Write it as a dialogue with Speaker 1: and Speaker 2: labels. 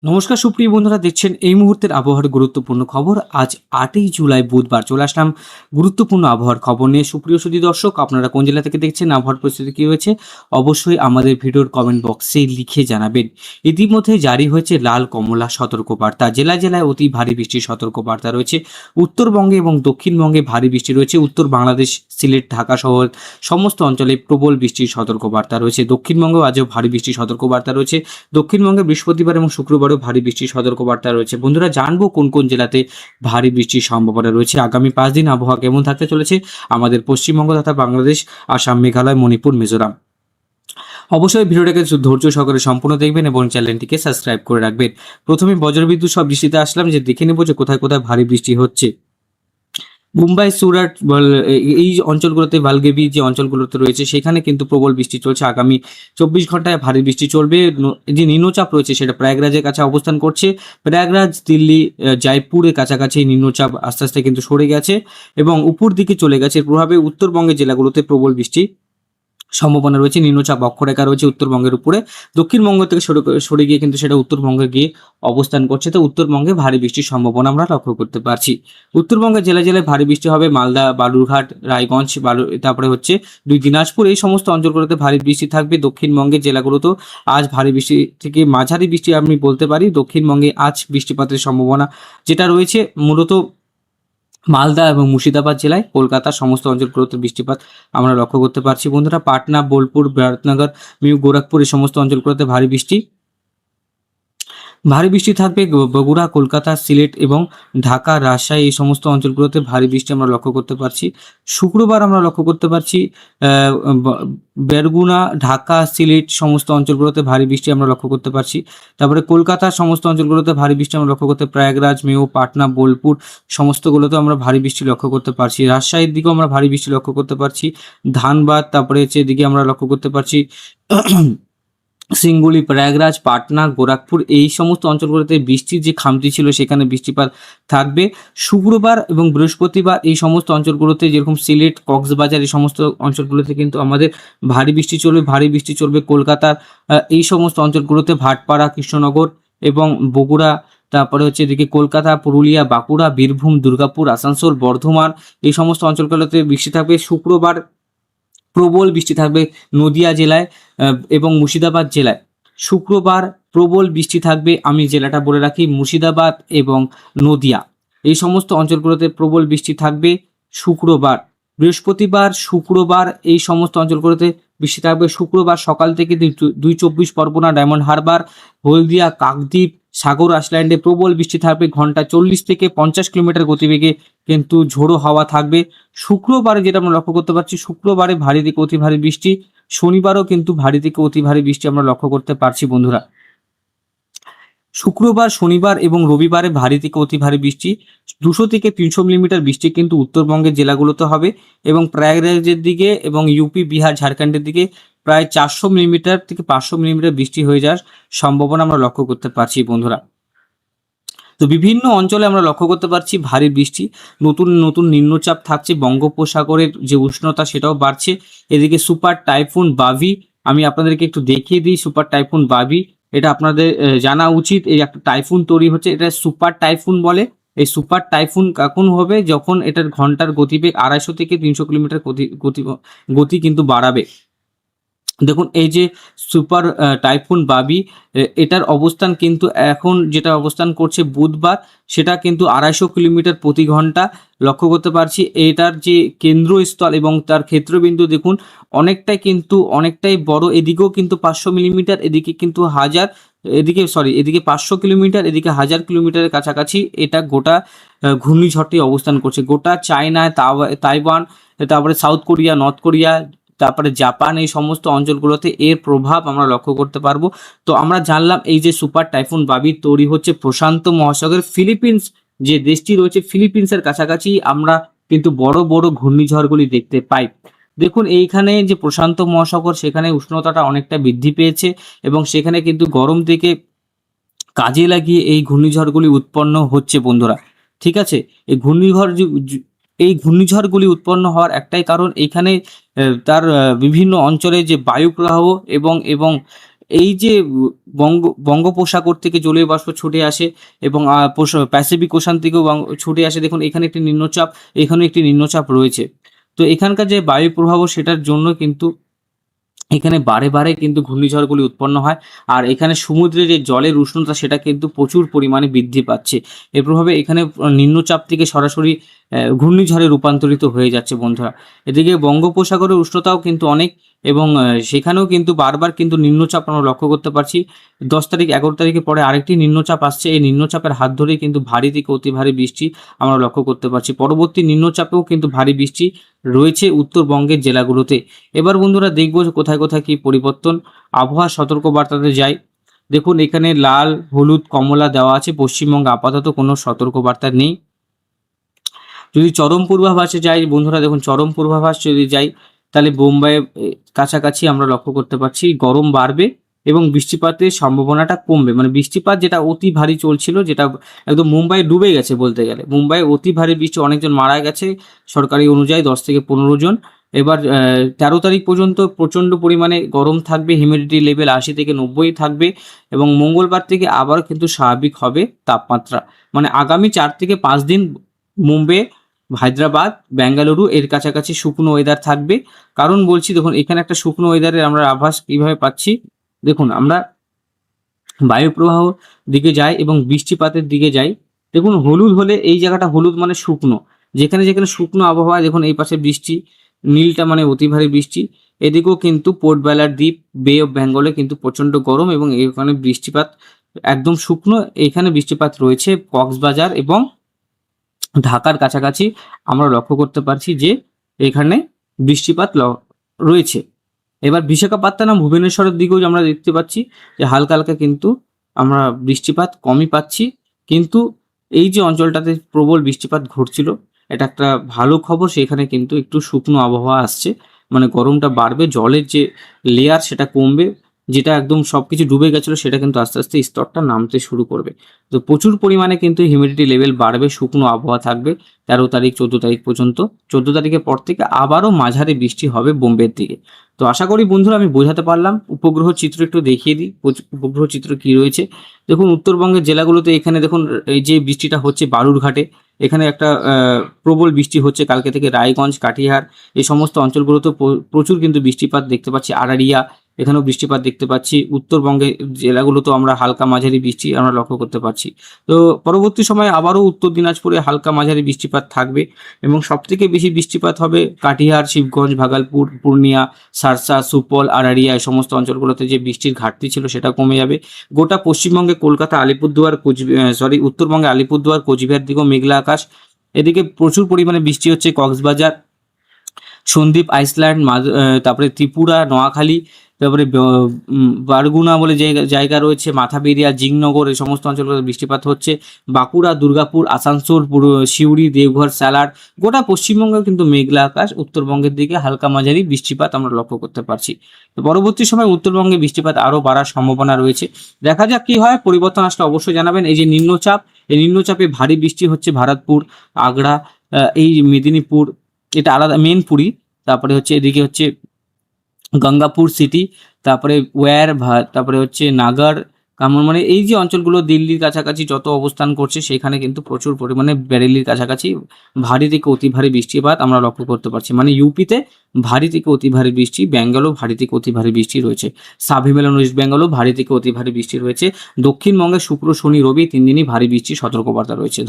Speaker 1: নমস্কার সুপ্রিয় বন্ধুরা, দেখছেন এই মুহূর্তের আবহাওয়ার গুরুত্বপূর্ণ খবর। আজ 8ই জুলাই বুধবার চলে আসলাম গুরুত্বপূর্ণ আবহাওয়ার খবর নিয়ে। সুপ্রিয় সুধী দর্শক, আপনারা কোন জেলা থেকে দেখছেন, আবহাওয়ার পরিস্থিতি কী হয়েছে অবশ্যই আমাদের ভিডিওর কমেন্ট বক্সে লিখে জানাবেন। ইতিমধ্যে জারি হয়েছে লাল কমলা সতর্কবার্তা। জেলায় জেলায় অতি ভারী বৃষ্টির সতর্কবার্তা রয়েছে। উত্তরবঙ্গে এবং দক্ষিণবঙ্গে ভারী বৃষ্টি রয়েছে। উত্তর বাংলাদেশ, সিলেট, ঢাকা সহ সমস্ত অঞ্চলে প্রবল বৃষ্টির সতর্কবার্তা রয়েছে। দক্ষিণবঙ্গেও আজও ভারী বৃষ্টির সতর্কবার্তা রয়েছে। দক্ষিণবঙ্গে বৃহস্পতিবার এবং শুক্রবারও ভারী বৃষ্টির সতর্কবার্তা রয়েছে। বন্ধুরা, জানবো কোন কোন জেলাতে ভারী বৃষ্টির সম্ভাবনা রয়েছে। আগামী 5 দিন আবহাওয়া কেমন থাকতে চলেছে আমাদের পশ্চিমবঙ্গ তথা বাংলাদেশ, আসাম, মেঘালয়, মণিপুর, মিজোরাম। অবশ্যই ভিডিওটাকে ধৈর্য সহকারে সম্পূর্ণ দেখবেন এবং চ্যানেলটিকে সাবস্ক্রাইব করে রাখবেন। প্রথমে বজ্রবিদ্যুৎ সব বৃষ্টিতে আসলাম, যে দেখে নেব যে কোথায় কোথায় ভারী বৃষ্টি হচ্ছে। মুম্বাই, সুরাট, এই অঞ্চলগুলোতে, বালগেবি যে অঞ্চলগুলোতে রয়েছে সেখানে কিন্তু প্রবল বৃষ্টি চলছে। আগামী 24 ঘন্টায় ভারী বৃষ্টি চলবে। যে নিম্নচাপ রয়েছে সেটা প্রয়াগরাজের কাছে অবস্থান করছে। প্রয়াগরাজ, দিল্লি, জয়পুরের কাছাকাছি নিম্নচাপ আস্তে আস্তে কিন্তু সরে গেছে এবং উপর দিকে চলে গেছে। এর প্রভাবে উত্তরবঙ্গের জেলাগুলোতে প্রবল বৃষ্টি সম্ভাবনা রয়েছে। নিম্নচাপ অক্ষরেখা রয়েছে উত্তরবঙ্গের উপরে। দক্ষিণবঙ্গ থেকে সরে গিয়ে কিন্তু সেটা উত্তরবঙ্গে গিয়ে অবস্থান করছে। তো উত্তরবঙ্গে ভারী বৃষ্টির সম্ভাবনা আমরা লক্ষ্য করতে পারছি। উত্তরবঙ্গের জেলায় জেলায় ভারী বৃষ্টি হবে। মালদা, বালুরঘাট, রায়গঞ্জ, তারপরে হচ্ছে দিনাজপুর, এই সমস্ত অঞ্চলগুলোতে ভারী বৃষ্টি থাকবে। দক্ষিণবঙ্গের জেলাগুলোতেও আজ ভারী বৃষ্টি থেকে মাঝারি বৃষ্টি আমি বলতে পারি। দক্ষিণবঙ্গে আজ বৃষ্টিপাতের সম্ভাবনা যেটা রয়েছে মূলত মালদা এবং মুর্শিদাবাদ জেলায়, কলকাতার সমস্ত অঞ্চলগুলোতে বৃষ্টিপাত আমরা লক্ষ্য করতে পারছি। বন্ধুরা, পাটনা, বোলপুর, বিরাটনগর, গোরখপুর, এই সমস্ত অঞ্চলগুলোতে ভারী বৃষ্টি থাকবে। বগুড়া, কলকাতা, সিলেট এবং ঢাকা, রাজশাহী, এই সমস্ত অঞ্চলগুলোতে ভারী বৃষ্টি আমরা লক্ষ্য করতে পারছি। শুক্রবার আমরা লক্ষ্য করতে পারছি বেরগুনা, ঢাকা, সিলেট সমস্ত অঞ্চলগুলোতে ভারী বৃষ্টি আমরা লক্ষ্য করতে পারছি। তারপরে কলকাতার সমস্ত অঞ্চলগুলোতে ভারী বৃষ্টি আমরা লক্ষ্য করতে, প্রয়াগরাজ, মেও, পাটনা, বোলপুর সমস্তগুলোতে আমরা ভারী বৃষ্টি লক্ষ্য করতে পারছি। রাজশাহীর দিকেও আমরা ভারী বৃষ্টি লক্ষ্য করতে পারছি। ধানবাদ, তারপরে হচ্ছে এদিকে আমরা লক্ষ্য করতে পারছি সিঙ্গুলি, প্রয়াগরাজ, পাটনা, গোরখপুর, এই সমস্ত অঞ্চলগুলোতে বৃষ্টির যে খামতি ছিল সেখানে বৃষ্টিপাত থাকবে। শুক্রবার এবং বৃহস্পতিবার এই সমস্ত অঞ্চলগুলোতে, যেরকম সিলেট, কক্সবাজার, এই সমস্ত অঞ্চলগুলোতে কিন্তু আমাদের ভারী বৃষ্টি চলবে। কলকাতার এই সমস্ত অঞ্চলগুলোতে ভাটপাড়া, কৃষ্ণনগর এবং বগুড়া, তারপরে হচ্ছে এদিকে কলকাতা, পুরুলিয়া, বাঁকুড়া, বীরভূম, দুর্গাপুর, আসানসোল, বর্ধমান, এই সমস্ত অঞ্চলগুলোতে বৃষ্টি থাকবে। শুক্রবার প্রবল বৃষ্টি থাকবে নদিয়া জেলায় এবং মুর্শিদাবাদ জেলায়। শুক্রবার প্রবল বৃষ্টি থাকবে, আমি জেলাটা বলে রাখি, মুর্শিদাবাদ এবং নদিয়া, এই সমস্ত অঞ্চলগুলোতে প্রবল বৃষ্টি থাকবে শুক্রবার। বৃহস্পতিবার, শুক্রবার এই সমস্ত অঞ্চলগুলোতে বৃষ্টি থাকবে। শুক্রবার সকাল থেকে 24 পরগনা, ডায়মন্ড হারবার, হলদিয়া, কাকদ্বীপ, সাগর আইল্যান্ডে প্রবল বৃষ্টি থাকবে। ঘন্টা 40 থেকে 50 কিলোমিটার গতিবেগে কিন্তু ঝোড়ো হাওয়া থাকবে। শুক্রবারে যেটা আমরা লক্ষ্য করতে পারছি, শুক্রবারে ভারী থেকে অতি ভারী বৃষ্টি। শনিবারও কিন্তু ভারী থেকে অতি ভারী বৃষ্টি আমরা লক্ষ্য করতে পারছি। বন্ধুরা, শুক্রবার, শনিবার এবং রবিবারে ভারী থেকে অতি ভারী বৃষ্টি, 200 থেকে 300 মিলিমিটার বৃষ্টি কিন্তু উত্তরবঙ্গের জেলাগুলোতে হবে এবং প্রয়াগরাজের দিকে এবং ইউপি, বিহার, ঝাড়খণ্ডের দিকে প্রায় 400 মিলিমিটার থেকে 500 মিলিমিটার বৃষ্টি হয়ে যাওয়ার সম্ভাবনা আমরা লক্ষ্য করতে পারছি। বন্ধুরা, তো বিভিন্ন অঞ্চলে আমরা লক্ষ্য করতে পারছি ভারী বৃষ্টি। নতুন নতুন নিম্নচাপ থাকছে, বঙ্গোপসাগরের যে উষ্ণতা সেটাও বাড়ছে। এদিকে সুপার টাইফুন বাবি, আমি আপনাদেরকে একটু দেখিয়ে দিই। সুপার টাইফুন বাবি, এটা আপনাদের জানা উচিত। এই একটা টাইফুন তৈরি হচ্ছে, এটা সুপার টাইফুন বলে। এই সুপার টাইফুন কখন হবে? যখন এটার ঘন্টার গতিবেগ 250 থেকে 300 কিলোমিটার গতি কিন্তু বাড়াবে। দেখুন, এই যে সুপার টাইফুন বাবি, এটার অবস্থান কিন্তু এখন যেটা অবস্থান করছে বুধবার, সেটা কিন্তু 250 কিলোমিটার প্রতি ঘন্টা লক্ষ্য করতে পারছি। এটার যে কেন্দ্রস্থল এবং তার ক্ষেত্রবিন্দু দেখুন অনেকটাই বড়। এদিকেও কিন্তু 500 মিলিমিটার, এদিকে কিন্তু এদিকে 500 কিলোমিটার, এদিকে 1000 কিলোমিটারের কাছাকাছি এটা গোটা ঘূর্ণিঝড়টি অবস্থান করছে। গোটা চায়না, তাইওয়ান, তারপরে সাউথ কোরিয়া, নর্থ কোরিয়া, তারপরে জাপান, এই সমস্ত অঞ্চলগুলোতে এর প্রভাব আমরা লক্ষ্য করতে পারবো। তো আমরা জানলাম এই যে সুপার টাইফুন বাবি তৈরি হচ্ছে প্রশান্ত মহাসাগরের ফিলিপিন্স যে দেশটি রয়েছে, ফিলিপিন্সের কাছাকাছি আমরা কিন্তু বড় বড় ঘূর্ণিঝড়গুলি দেখতে পাই। দেখুন, এইখানে যে প্রশান্ত মহাসাগর, সেখানে উষ্ণতাটা অনেকটা বৃদ্ধি পেয়েছে এবং সেখানে কিন্তু গরম থেকে কাজে লাগিয়ে এই ঘূর্ণিঝড়গুলি উৎপন্ন হচ্ছে। বন্ধুরা, ঠিক আছে, এই ঘূর্ণিঝড়গুলি উৎপন্ন হওয়ার একটাই কারণ, এখানে তার বিভিন্ন অঞ্চলে যে বায়ুপ্রবাহ এবং এই যে বঙ্গোপসাগর থেকে জলীয় বাষ্প ছুটে আসে এবং প্যাসিফিক ওশান থেকেও ছুটে আসে। দেখুন এখানে একটি নিম্নচাপ, এখানে একটি নিম্নচাপ রয়েছে। তো এখানকার যে বায়ু প্রবাহ সেটার জন্য কিন্তু এখানে বারে বারে কিন্তু ঘূর্ণিঝড়গুলি উৎপন্ন হয়। আর এখানে সমুদ্রে যে জলের উষ্ণতা সেটা কিন্তু প্রচুর পরিমাণে বৃদ্ধি পাচ্ছে। এর প্রভাবে এখানে নিম্নচাপ থেকে সরাসরি ঘূর্ণিঝড়ে রূপান্তরিত হয়ে যাচ্ছে বন্ধুরা। এদিকে বঙ্গোপসাগরের উষ্ণতাও কিন্তু অনেক, এবং সেখানেও কিন্তু বারবার কিন্তু নিম্নচাপ আমরা লক্ষ্য করতে পারছি। 10 তারিখ 11 তারিখে পরে আরেকটি নিম্নচাপ আসছে। এই নিম্নচাপের হাত ধরেই কিন্তু ভারী থেকে অতি ভারী বৃষ্টি আমরা লক্ষ্য করতে পারছি। পরবর্তী নিম্নচাপেও কিন্তু ভারী বৃষ্টি রয়েছে উত্তরবঙ্গের জেলাগুলোতে। এবার বন্ধুরা দেখব যে কোথায় কোথায় কি পরিবর্তন। আবহাওয়া সতর্কবার্তাতে যাই। দেখুন এখানে লাল, হলুদ, কমলা দেওয়া আছে। পশ্চিমবঙ্গে আপাতত কোনো সতর্কবার্তা নেই। যদি চরম পূর্বাভাসে যাই বন্ধুরা, দেখুন চরম পূর্বাভাস যদি যাই তাহলে বোম্বাইয়ের কাছাকাছি আমরা লক্ষ্য করতে পারছি গরম বাড়বে এবং বৃষ্টিপাতের সম্ভাবনাটা কমবে। মানে বৃষ্টিপাত যেটা অতি ভারী চলছিল, যেটা একদম মুম্বাই ডুবে গেছে বলতে গেলে, মুম্বাই অতি ভারী বৃষ্টি, অনেকজন মারা গেছে সরকারি অনুযায়ী 10 থেকে 15 জন। এবার 13 তারিখ পর্যন্ত প্রচণ্ড পরিমাণে গরম থাকবে, হিউমিডিটি লেভেল 80 থেকে 90 থাকবে এবং মঙ্গলবার থেকে আবার কিন্তু স্বাভাবিক হবে তাপমাত্রা। মানে আগামী 4 থেকে 5 দিন মুম্বাই, হায়দ্রাবাদ, বেঙ্গালুরু এর কাছাকাছি শুকনো ওয়েদার থাকবে। কারণ বলছি দেখুন এখানে একটা শুকনো ওয়েদারের আমরা আভাস কিভাবে পাচ্ছি। দেখুন আমরা বায়ু প্রবাহ দিকে যাই এবং বৃষ্টিপাতের দিকে যাই। দেখুন হলুদ হলে এই জায়গাটা হলুদ মানে শুকনো, যেখানে যেখানে শুকনো আবহাওয়া, দেখুন এই পাশে বৃষ্টি, নীলটা মানে অতি ভারী বৃষ্টি। এদিকেও কিন্তু পোর্ট ব্লেয়ার দ্বীপ, বে অফ বেঙ্গলে কিন্তু প্রচণ্ড গরম এবং এখানে বৃষ্টিপাত একদম শুকনো। এখানে বৃষ্টিপাত রয়েছে কক্সবাজার এবং ঢাকার কাছাকাছি আমরা লক্ষ্য করতে পারছি যে এখানে বৃষ্টিপাত রয়েছে। এবার বিশাখাপত্তনম, ভুবনেশ্বরের দিকেও আমরা দেখতে পাচ্ছি যে হালকা হালকা কিন্তু আমরা বৃষ্টিপাত কমই পাচ্ছি। কিন্তু এই যে অঞ্চলটাতে প্রবল বৃষ্টিপাত ঘটছিল, এটা একটা ভালো খবর। সেখানে কিন্তু একটু শুকনো আবহাওয়া আসছে, মানে গরমটা বাড়বে, জলের যে লেয়ার সেটা কমবে, যেটা একদম সব কিছু ডুবে গেছিলো সেটা কিন্তু আস্তে আস্তে স্তরটা নামতে শুরু করবে। তো প্রচুর পরিমাণে কিন্তু হিউমিডিটি লেভেল বাড়বে, শুকনো আবহাওয়া থাকবে 13 তারিখ 14 তারিখ পর্যন্ত। 14 তারিখের পর থেকে আবারও মাঝারি বৃষ্টি হবে বোম্বের দিকে। তো আশা করি বন্ধুরা আমি বোঝাতে পারলাম। উপগ্রহ চিত্র একটু দেখিয়ে দিই, উপগ্রহ চিত্র কি রয়েছে। দেখুন উত্তরবঙ্গের জেলাগুলোতে এখানে দেখুন এই যে বৃষ্টিটা হচ্ছে বালুরঘাটে, এখানে একটা প্রবল বৃষ্টি হচ্ছে কালকে থেকে। রায়গঞ্জ, কাটিহার এই সমস্ত অঞ্চলগুলোতে প্রচুর কিন্তু বৃষ্টিপাত দেখতে পাচ্ছি। আরারিয়া এখানেও বৃষ্টিপাত দেখতে পাচ্ছি। উত্তরবঙ্গের জেলাগুলোতেও আমরা হালকা মাঝারি বৃষ্টি আমরা লক্ষ্য করতে পারছি। তো পরবর্তী সময়ে আবারও উত্তর দিনাজপুরে হালকা মাঝারি বৃষ্টিপাত থাকবে এবং সবথেকে বেশি বৃষ্টিপাত হবে কাটিহার, শিবগঞ্জ, ভাগলপুর, পূর্ণিয়া, সারসা, সুপল, আরারিয়া এই সমস্ত অঞ্চলগুলোতে যে বৃষ্টির ঘাটতি ছিল সেটা কমে যাবে। গোটা পশ্চিমবঙ্গে কলকাতা, আলিপুরদুয়ার, উত্তরবঙ্গে আলিপুরদুয়ার, কোচবিহার দিকেও মেঘলা আকাশ। এদিকে প্রচুর পরিমাণে বৃষ্টি হচ্ছে কক্সবাজার, সন্দ্বীপ আইসল্যান্ড, তারপরে ত্রিপুরা, নোয়াখালী, তারপরে বারগুনা বলে জায়গা রয়েছে, মাথাবেরিয়া, জিংনগর এই সমস্ত অঞ্চলগুলোতে বৃষ্টিপাত হচ্ছে। বাঁকুড়া, দুর্গাপুর, আসানসোল, সিউড়ি, দেওঘর, সালার, গোটা পশ্চিমবঙ্গে কিন্তু মেঘলা আকাশ। উত্তরবঙ্গের দিকে হালকা মাঝারি বৃষ্টিপাত আমরা লক্ষ্য করতে পারছি। তো পরবর্তী সময় উত্তরবঙ্গে বৃষ্টিপাত আরও বাড়ার সম্ভাবনা রয়েছে। দেখা যাক কি হয়, পরিবর্তন আসলে অবশ্যই জানাবেন। এই যে নিম্নচাপ, এই নিম্নচাপে ভারী বৃষ্টি হচ্ছে ভারতপুর, আগ্রা, এই মেদিনীপুর, এটা আলাদা মেন পুরী, তারপরে হচ্ছে এদিকে হচ্ছে গঙ্গাপুর সিটি, তারপরে তারপরে হচ্ছে নাগার, কামন, মানে এই যে অঞ্চলগুলো দিল্লির কাছাকাছি যত অবস্থান করছে সেখানে কিন্তু প্রচুর পরিমাণে বেরেলির কাছাকাছি ভারী থেকে অতি ভারী বৃষ্টিপাত আমরা লক্ষ্য করতে পারছি। মানে ইউপিতে ভারী থেকে অতি ভারী বৃষ্টি, বেঙ্গলও ভারী থেকে অতি ভারী বৃষ্টি রয়েছে, সাব হিমালয়ান ওয়েস্ট বেঙ্গলও ভারী থেকে অতি ভারী বৃষ্টি রয়েছে। দক্ষিণবঙ্গে শুক্র, শনি, রবি 3 দিনই ভারী বৃষ্টির সতর্কবার্তা রয়েছে।